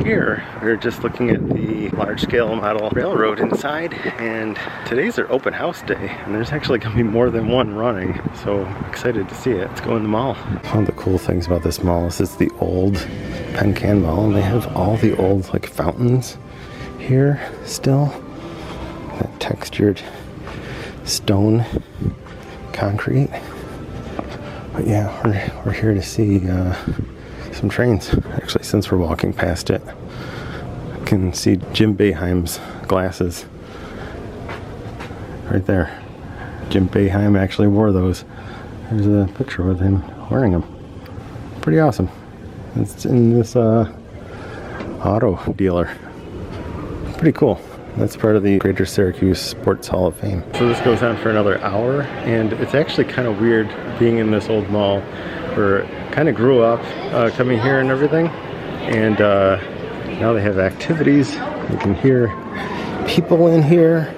here, we're just looking at the large-scale model railroad inside, and today's their open house day, and there's actually going to be more than one running, so excited to see it. Let's go in the mall. One of the cool things about this mall is it's the old Penn-Can Mall, and they have all the old like fountains here still. That textured stone concrete. But yeah, we're here to see some trains. Actually, since we're walking past it, I can see Jim Boeheim's glasses right there. Jim Boeheim actually wore those. There's a picture with him wearing them. Pretty awesome. It's in this auto dealer. Pretty cool. That's part of the Greater Syracuse Sports Hall of Fame. So this goes on for another hour, and it's actually kind of weird being in this old mall where I kind of grew up coming here and everything, and now they have activities. You can hear people in here.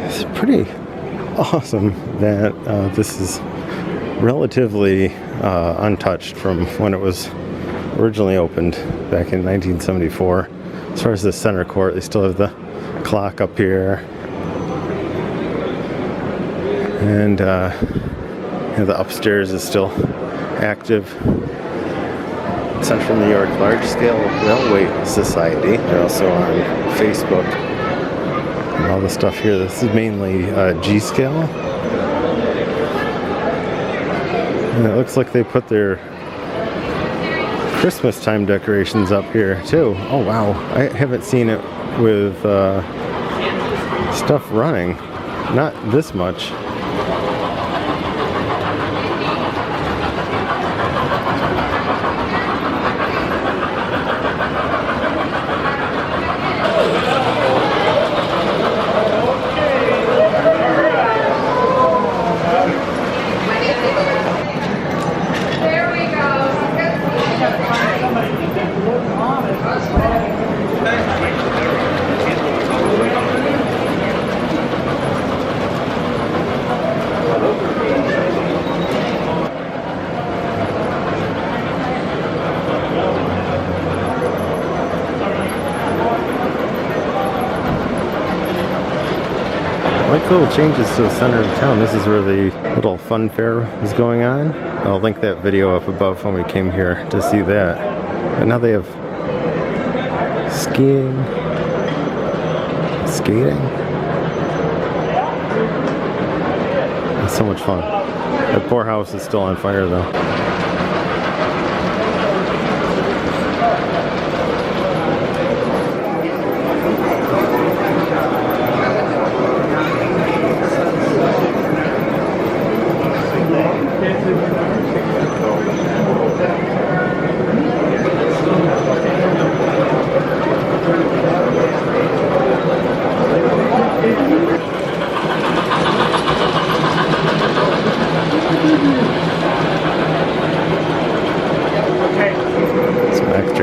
It's pretty awesome that this is relatively untouched from when it was originally opened back in 1974. As far as the center court, they still have the clock up here, and the upstairs is still active. Central New York Large Scale Railway Society. They're also on Facebook. And all the stuff here. This is mainly G scale. And it looks like they put their Christmas time decorations up here too. Oh wow, I haven't seen it with stuff running. Not this much. Little changes to the center of town. This is where the little fun fair is going on. I'll link that video up above when we came here to see that. And now they have skiing, skating. It's so much fun. That poor house is still on fire though.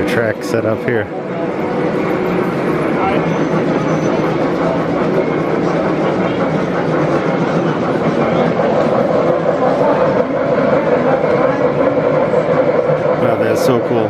Track set up here. Wow, that's so cool.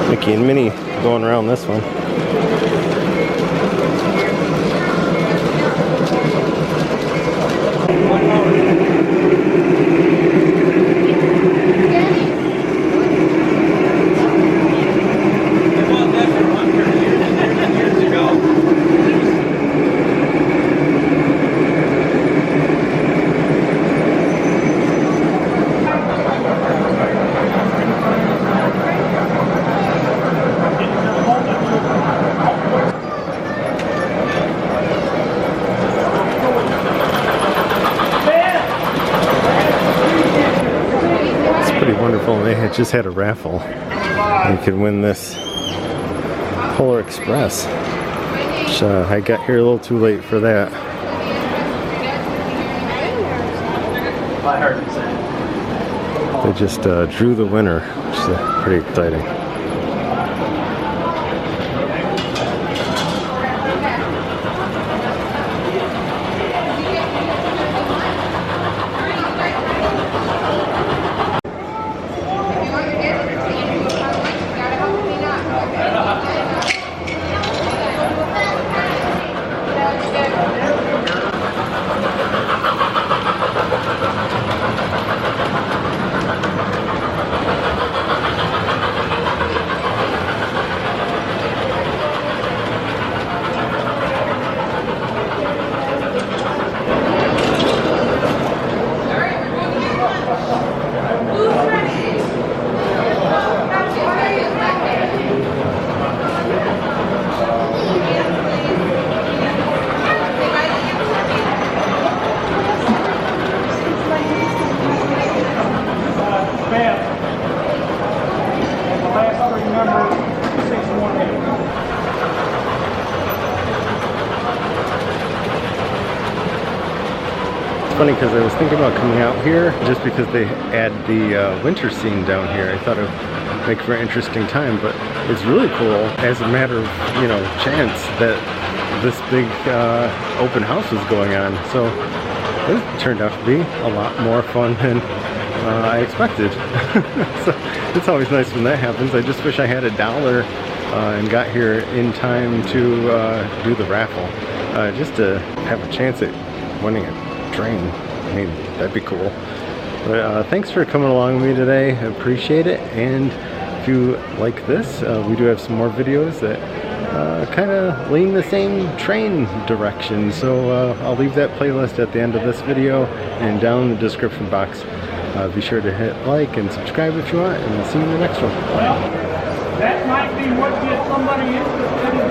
Mickey and Minnie going around this one. it just had a raffle. You could win this Polar Express. Which, I got here a little too late for that. They just drew the winner, which is pretty exciting. Funny because I was thinking about coming out here just because they add the winter scene down here. I thought it would make for an interesting time, but it's really cool as a matter of, you know, chance that this big open house was going on. So it turned out to be a lot more fun than I expected. So it's always nice when that happens. I just wish I had $1 and got here in time to do the raffle, just to have a chance at winning it. Train. I mean, that'd be cool. But thanks for coming along with me today. I appreciate it. And if you like this, we do have some more videos that kind of lean the same train direction. So I'll leave that playlist at the end of this video and down in the description box. Be sure to hit like and subscribe if you want, and I'll see you in the next one. Well, that might be what gets somebody interested in